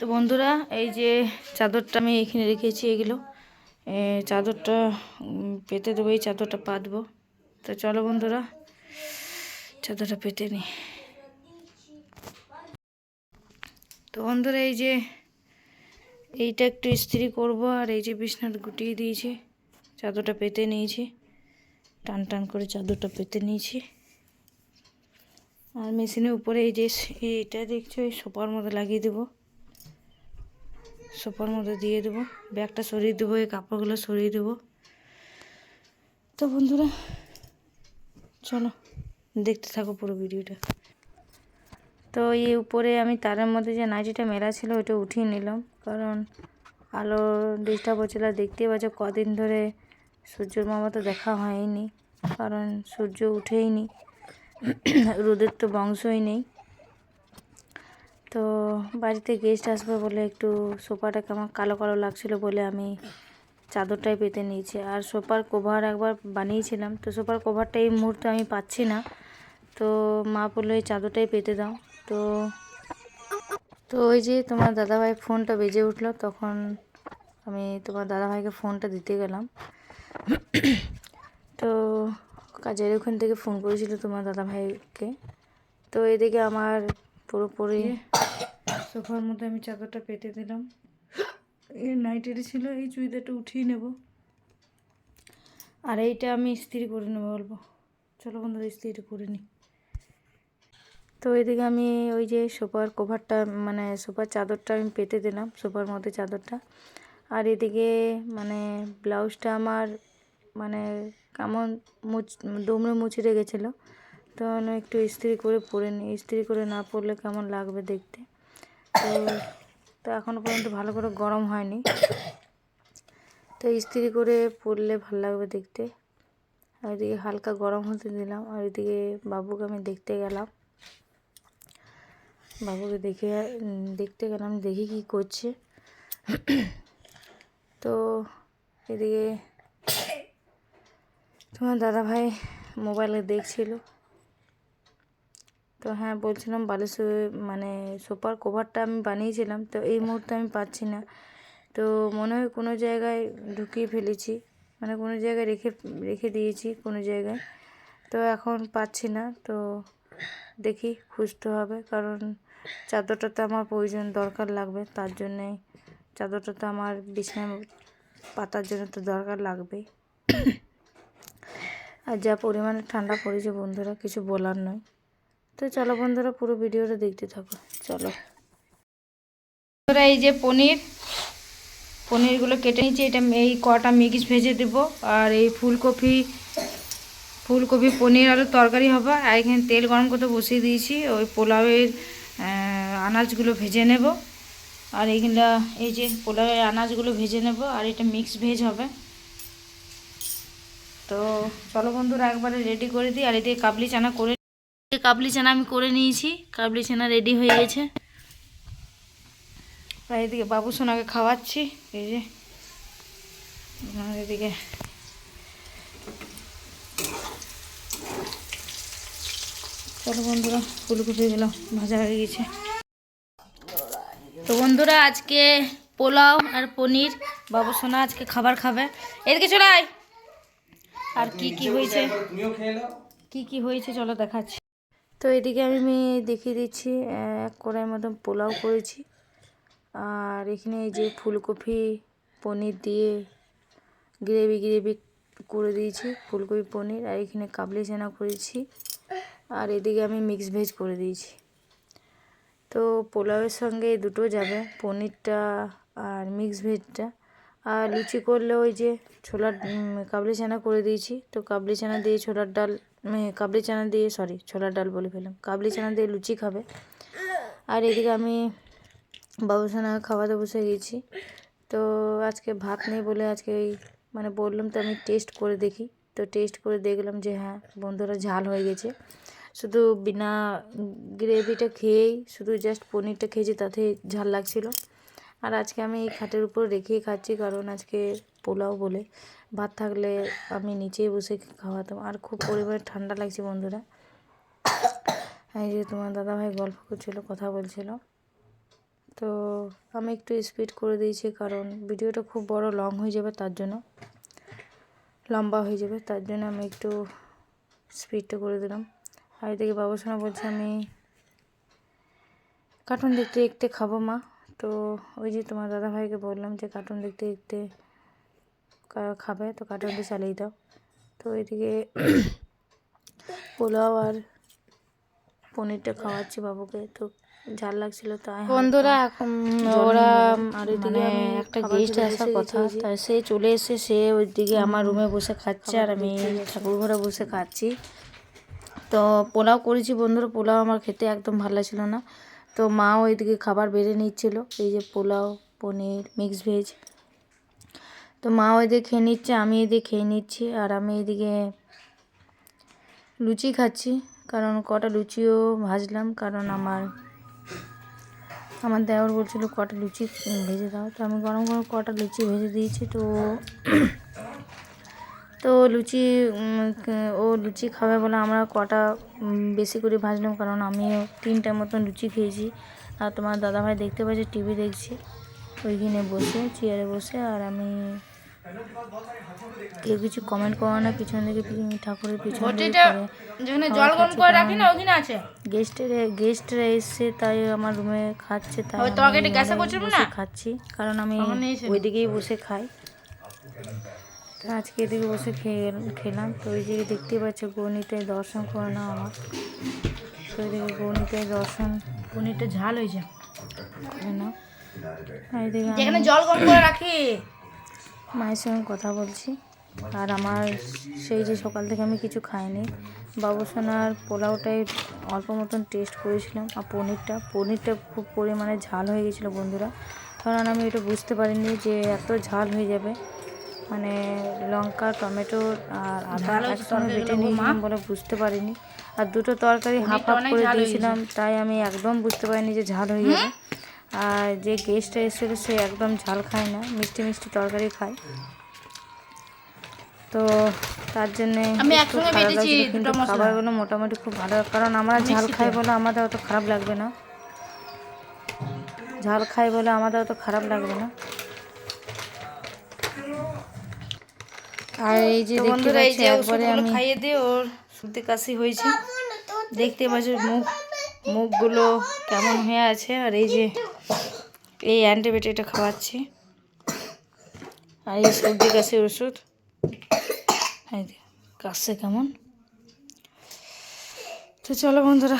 তো বন্ধুরা, এই যে চাদরটা আমি এখানে রেখেছি, এগুলো চাদরটা পেতে দেবো, এই চাদরটা পাতবো। তো চলো বন্ধুরা, চাদরটা পেতে নিই। তো বন্ধুরা, এই যে এইটা একটু ইস্ত্রি করব, আর এই যে বিছনাটা গুটিয়ে দিয়েছি, চাদরটা পেতে নিয়েছি, টান টান করে চাদরটা পেতে নিয়েছি। আর মেশিনের উপরে এই যে এইটা দেখছো, এই সোফার মধ্যে লাগিয়ে দেবো, সোফার মধ্যে দিয়ে দেবো, ব্যাগটা সরিয়ে দেবো, এই কাপড়গুলো সরিয়ে দেবো। তো বন্ধুরা চলো দেখতে থাকো পুরো ভিডিওটা। তো এই উপরে আমি তারের মধ্যে যে নাইটিটা মেলা ছিল ওইটা উঠিয়ে নিলাম, কারণ আলো ডিস্টার্ব হচ্ছিলো। দেখতেই পাচ্ছ কদিন ধরে সূর্যর মামা তো দেখা হয়নি, কারণ সূর্য উঠেইনি, রোদের তো বংশই নেই। তো বাড়িতে গেস্ট আসবে বলে একটু সোফাটা কেমন কালো কালো লাগছিলো বলে আমি চাদরটাই পেতে নিয়েছি। আর সোফার কভার একবার বানিয়েছিলাম, তো সোফার কভারটা এই মুহূর্তে আমি পাচ্ছি না, তো মা বললো এই চাদরটাই পেতে দাও। তো তো ওই যে তোমার দাদাভাই ফোনটা বেজে উঠলো, তখন আমি তোমার দাদাভাইকে ফোনটা দিতে গেলাম। তো কাজের ওখান থেকে ফোন করেছিল তোমার দাদাভাইকে। তো এদিকে আমার পুরোপুরি সোফার মধ্যে আমি চাদরটা পেতে দিলাম। এই নাইটিটা ছিল, এই চুড়িদারটা উঠিয়ে নেব, আর এইটা আমি ইস্ত্রি করে নেবো বলবো। চলো বন্ধুরা ইস্ত্রিটা করে নিই। তো এদিকে আমি ওই যে সোফার কভারটা মানে সোফার চাদরটা আমি পেতে দিলাম, সোফার মধ্যে চাদরটা। আর এদিকে মানে ব্লাউজটা আমার মানে কেমন দুমড়ে মুচড়ে গেছিলো, তো আমি একটু ইস্ত্রি করে পরে নিই। ইস্ত্রি করে না পরলে কেমন লাগবে দেখতে। তো তো এখনও পর্যন্ত ভালো করে গরম হয়নি, তো ইস্ত্রি করে পরলে ভালো লাগবে দেখতে। আর এদিকে হালকা গরম হতে দিলাম, আর এদিকে বাবুকে আমি দেখতে গেলাম। বাবুকে দেখতে গেলাম, দেখি কি করছে। তো এদিকে তোমার দাদাভাই মোবাইলে দেখছিল। তো হ্যাঁ বলছিলাম বালিশের মানে সোফার কভারটা আমি বানিয়েছিলাম, তো এই মুহূর্তে আমি পাচ্ছি না। তো মনে হয় কোনো জায়গায় ঢুকিয়ে ফেলেছি, মানে কোনো জায়গায় রেখে দিয়েছি কোনো জায়গায়, তো এখন পাচ্ছি না। তো দেখি খুঁজতে হবে, কারণ চাদরটা তো আমার প্রয়োজন দরকার লাগবে, তার জন্যে চাদরটা তো আমার বিছানায় পাতার জন্য তো দরকার লাগবেই। আর যা পরিমাণে ঠান্ডা পড়েছে বন্ধুরা, কিছু বলার নয়। তো চলো বন্ধুরা পুরো ভিডিওটা দেখতে থাকো, চলো বন্ধুরা। এই যে পনিরগুলো কেটে নিচ্ছি, এটা এই কটা মিক্স ভেজে দেবো। আর এই ফুলকপি পনির আলুর তরকারি হবে। আর এখানে তেল গরম করতে বসিয়ে দিয়েছি, ওই পোলাওয়ের আনাজগুলো ভেজে নেব। আর এইগুলা এই যে পোলাওয়ের আনাজগুলো ভেজে নেব, আর এটা মিক্স ভেজ হবে। তো চলো বন্ধুরা একবারে রেডি করে দিই। আর এদিকে কাবলি চানা আমি করে নিয়েছি, কাবলি চানা রেডি হয়ে গেছে। আর এদিকে বাবু সোনাকে খাওয়াচ্ছি, এই যে এদিকে চলো বন্ধুরা ফুলকপিগুলো ভাজা হয়ে গেছে। তো বন্ধুরা আজকে পোলাও আর পনির, বাবু সোনা আজকে খাবার খাবে। এদিকে চলে আয়। আর কি কি হয়েছে চলো দেখাচ্ছি। তো এদিকে আমি দেখিয়ে দিচ্ছি, এক কড়াইয়ের মতন পোলাও করেছি। আর এখানে এই যে ফুলকপি পনির দিয়ে গ্রেভি করে দিয়েছি, ফুলকপি পনির। আর এখানে কাবলি চানা করেছি, আর এদিকে আমি মিক্স ভেজ করে দিয়েছি। তো পোলাওয়ের সঙ্গে এই দুটো যাবে, পনিরটা আর মিক্স ভেজটা। আর লুচি করলে ওই যে কাবলি চানা করে দিয়েছি, তো কাবলি চানা দিয়ে ছোলার ডাল বলে ফেললাম, কাবলি চানা দিয়ে লুচি খাবে। আর এদিকে আমি বাবু সোনাকে খাওয়াতে বসে গেছি। তো আজকে ভাত নেই বলে আজকে মানে বললাম তো আমি টেস্ট করে দেখি। তো টেস্ট করে দেখলাম যে হ্যাঁ বন্ধুরা ঝাল হয়ে গেছে, শুধু বিনা গ্রেভিটা খেয়েই শুধু জাস্ট পনিরটা খেয়েছি, তাতে ঝাল লাগছিল। আর আজকে আমি এই খাটের উপর রেখেই খাচ্ছি, কারণ আজকে পোলাও বলে, ভাত থাকলে আমি নিচেই বসে খাওয়াতাম। আর খুব পরিমাণে ঠান্ডা লাগছে বন্ধুরা। এই যে তোমার দাদাভাই গল্প করছিল, কথা বলছিল। তো আমি একটু স্পিড করে দিয়েছি, কারণ ভিডিওটা খুব বড় লং হয়ে যাবে, তার জন্য লম্বা হয়ে যাবে, তার জন্য আমি একটু স্পিডটা করে দিলাম। আর এদিকে বাবুসোনা বলছে আমি কার্টুন দেখতে দেখতে খাবো মা। তো ওই যে তোমার দাদাভাইকে বললাম যে কার্টুন দেখতে দেখতে খাবে, তো কার্টুনটা চালিয়ে দাও। তো এদিকে পোলাও আর পনিরটা খাওয়াচ্ছি বাবুকে, তো ঝাল লাগছিল তাই। বন্ধুরা এখন ওরা মানে একটা গেস্ট আসার কথা, তাই সে চলে এসে সে ওইদিকে আমার রুমে বসে খাচ্ছে আর আমি ঠাকুর ঘরে বসে খাচ্ছি। তো পোলাও করেছি বন্ধুরা, পোলাও আমার খেতে একদম ভালো লাগছিল না। তো মা ওইদিকে খাবার বেড়ে নিচ্ছিল, এই যে পোলাও, পনির, মিক্স ভেজ। তো মা ওইদিকে খেয়ে নিচ্ছে, আমি এদিকে খেয়ে নিচ্ছি। আর আমি এদিকে লুচি খাচ্ছি, কারণ কটা লুচিও ভাজলাম, কারণ আমার দেওর বলছিল কটা লুচি ভেজে দাও। তো আমি গরম গরম কটা লুচি ভেজে দিয়েছি। তো লুচি ও লুচি খাবে বলে আমরা কটা বেশি করে ভাজলাম, কারণ আমিও 3টার মতন লুচি খেয়েছি। আর তোমার দাদাভাই দেখতে পাচ্ছে টিভি দেখছি ওইখানে বসে, চেয়ারে বসে। আর আমি কেউ কিছু কমেন্ট করো না, পিছন দিকে ঠাকুরের পিছন দিকে জল গরম করে রাখি না, ওখানে আছে গেস্টরা এসছে, তাই আমার রুমে খাচ্ছে, তাই খাচ্ছি, কারণ আমি ওইদিকেই বসে খাই। আজকে এদিকে বসে খেলাম। তো ওই দিকে দেখতে পাচ্ছে গণিতে দর্শন করে না আমার, তো ওইদিকে গণিতে দর্শন, পনিরটা ঝাল হয়েছে করে না। এদিকে জল গরম করে রাখি, মায়ের সঙ্গে কথা বলছি। আর আমার সেই যে সকাল থেকে আমি কিছু খাইনি, বাবুসোনার পোলাওটাই অল্প মতন টেস্ট করেছিলাম। আর পনিরটা খুব পরিমাণে ঝাল হয়ে গেছিলো বন্ধুরা, কারণ আমি এটা বুঝতে পারিনি যে এত ঝাল হয়ে যাবে। মানে লঙ্কা, টমেটো আর আদা একসঙ্গে বেটে নিয়েছিলাম বলে বুঝতে পারিনি। আর দুটো তরকারি হাফ করে দিয়েছিলাম, তাই আমি একদম বুঝতে পারিনি যে ঝাল হয়ে যাবে। আর যে গেস্টটা এসেছিলো সে একদম ঝাল খায় না, মিষ্টি মিষ্টি তরকারি খায়, তো তার জন্যে কিন্তু খাবারগুলো মোটামুটি খুব ভালো, কারণ আমরা ঝাল খাই বলে আমাদের অত খারাপ লাগবে না, আর এই যে বন্ধুরা, এই যে একবারে আমি খাইয়ে দিয়ে ওর সর্দি কাশি হয়েছে, দেখতে পাচ্ছি মুখগুলো কেমন হয়ে আছে। আর এই যে এই অ্যান্টিবায়োটিকটা খাওয়াচ্ছি, আর এই সর্দি কাশির ওষুধ, কাশছে কেমন। তো চলো বন্ধুরা,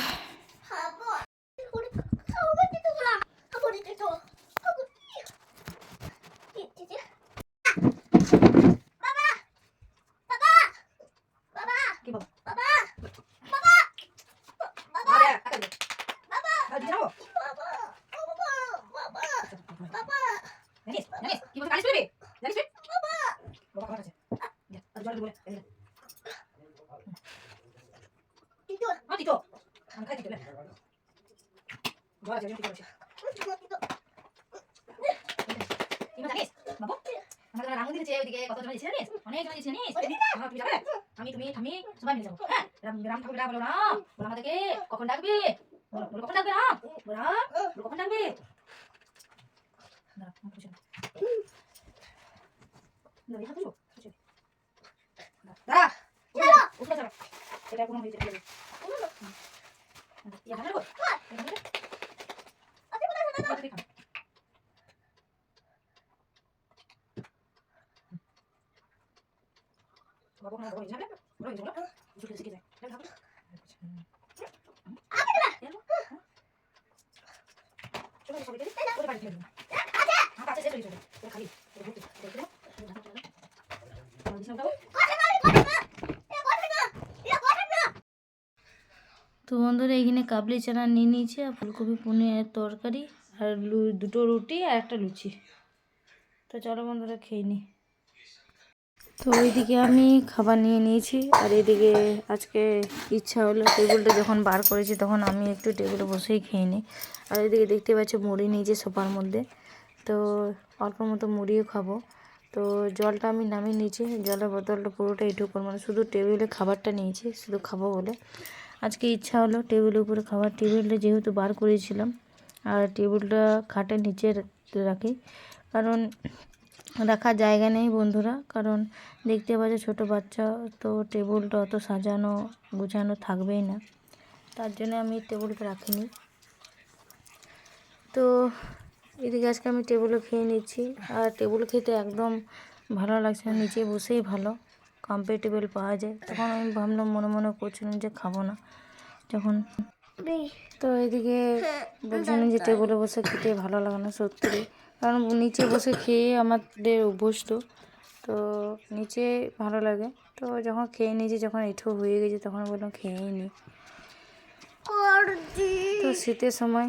কখন ডাকবে, কখন ডাকবে, কখন ডাকবে, তো বন্ধুরা এখানে কাবলি চানা নিয়ে নিয়েছি, আর ফুলকপি পনিরের তরকারি, আর দুটো রুটি আর একটা লুচি। তো চলো বন্ধুরা খেয়ে নিই। তো ওইদিকে আমি খাবার নিয়ে নিয়েছি, আর এদিকে আজকে ইচ্ছা হলো টেবিলটা যখন বার করেছি তখন আমি একটু টেবিলে বসেই খেয়ে নিই। আর এদিকে দেখতে পাচ্ছি মুড়ি নিয়েছি সোফার মধ্যে, তো অল্প মতো মুড়িও খাবো। তো জলটা আমি নামিয়ে নিয়েছি, জলের বোতলটা পুরোটা এইটুকু, মানে শুধু টেবিলে খাবারটা নিয়েছি শুধু খাবো বলে। আজকে ইচ্ছা হলো টেবিলের উপরে খাবার, টেবিলটা যেহেতু বার করেছিলাম আর টেবিলটা খাটের নিচে রাখি, কারণ রাখার জায়গা নেই বন্ধুরা। কারণ দেখতে পাচ্ছ ছোটো বাচ্চা, তো টেবিলটা অত সাজানো গোছানো থাকবেই না, তার জন্য আমি টেবিলটা রাখিনি। তো এদিকে আজকে আমি টেবিলে খেয়ে নিচ্ছি, আর টেবিল খেতে একদম ভালো লাগছে না, নিচে বসেই ভালো কমফর্টেবল পাওয়া যায়। তখন আমি ভাবলাম, মনে মনে করছিলাম যে খাবো না যখন। তো এদিকে বলছিলাম যে টেবিলে বসে খেতে ভালো লাগে না সত্যি, কারণ নিচে বসে খেয়ে আমাদের অভ্যস্ত, তো নিচে ভালো লাগে। তো যখন খেয়ে নিয়েছি, যখন এঁঠো হয়ে গেছে, তখন বললাম খেয়েই নিই। তো শীতের সময়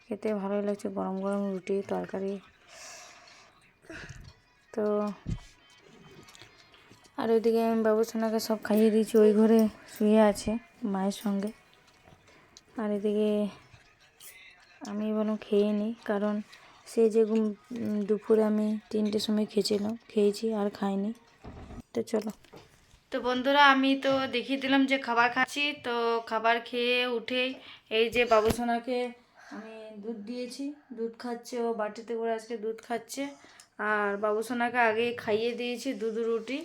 খেতে ভালোই লাগছে, গরম গরম রুটি তরকারি। তো আর ওইদিকে আমি বাবুসোনাকে সব খাইয়ে দিয়েছি, ওই ঘরে শুয়ে আছে মায়ের সঙ্গে। আর এদিকে আমি বললাম খেয়ে নিই, কারণ সে যে দুপুরে আমি 3টের সময় খেয়েছি আর খাইনি। তো চলো। তো বন্ধুরা, আমি তো দেখিয়ে দিলাম যে খাবার খাচ্ছি। তো খাবার খেয়ে উঠেই এই যে বাবুসোনাকে আমি দুধ দিয়েছি, দুধ খাচ্ছে, ও বাটিতে করে আজকে দুধ খাচ্ছে। আর বাবুসোনাকে আগেই খাইয়ে দিয়েছি দুধ রুটি,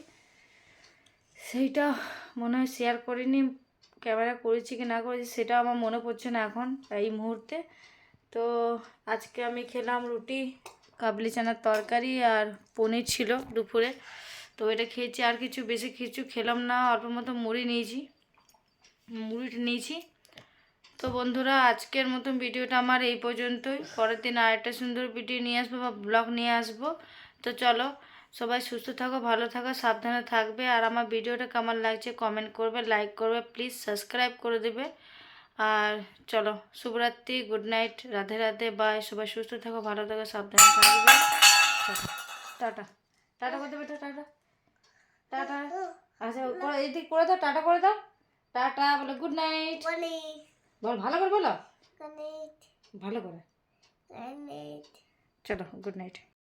সেইটা মনে হয় শেয়ার করিনি, ক্যামেরা করেছি কি না করেছি সেটা আমার মনে পড়ছে না এখন এই মুহূর্তে। তো আজকে আমি খেলাম রুটি, কাবলি চানার তরকারি আর পনির ছিল দুপুরে, তো এটা খেয়েছি। আর বেশি কিছু খেলাম না, অল্প মতো মুড়ি নিয়েছি। তো বন্ধুরা, আজকের মতন ভিডিওটা আমার এই পর্যন্তই। পরের দিন আরেকটা সুন্দর ভিডিও নিয়ে আসবো বা ব্লগ নিয়ে আসবো। তো চলো, সবাই সুস্থ থাকো, ভালো থাকো, সাবধানে থাকবে। আর আমার ভিডিওটা কেমন লাগছে কমেন্ট করবে, লাইক করবে, প্লিজ সাবস্ক্রাইব করে দেবে। আর চলো, শুভরাত্রি, good night, Radhe Radhe, bye. সবাই সুস্থ থাকো, ভালো থাকো, সাবধানে থাকবে। টাটা টাটা করে দেবে, টাটা টাটা। আচ্ছা, এদিক করে দাও, টাটা করে দাও, টাটা বলো, গুড নাইট বল, ভালো করে বলো, ভালো করে। চলো, গুড নাইট।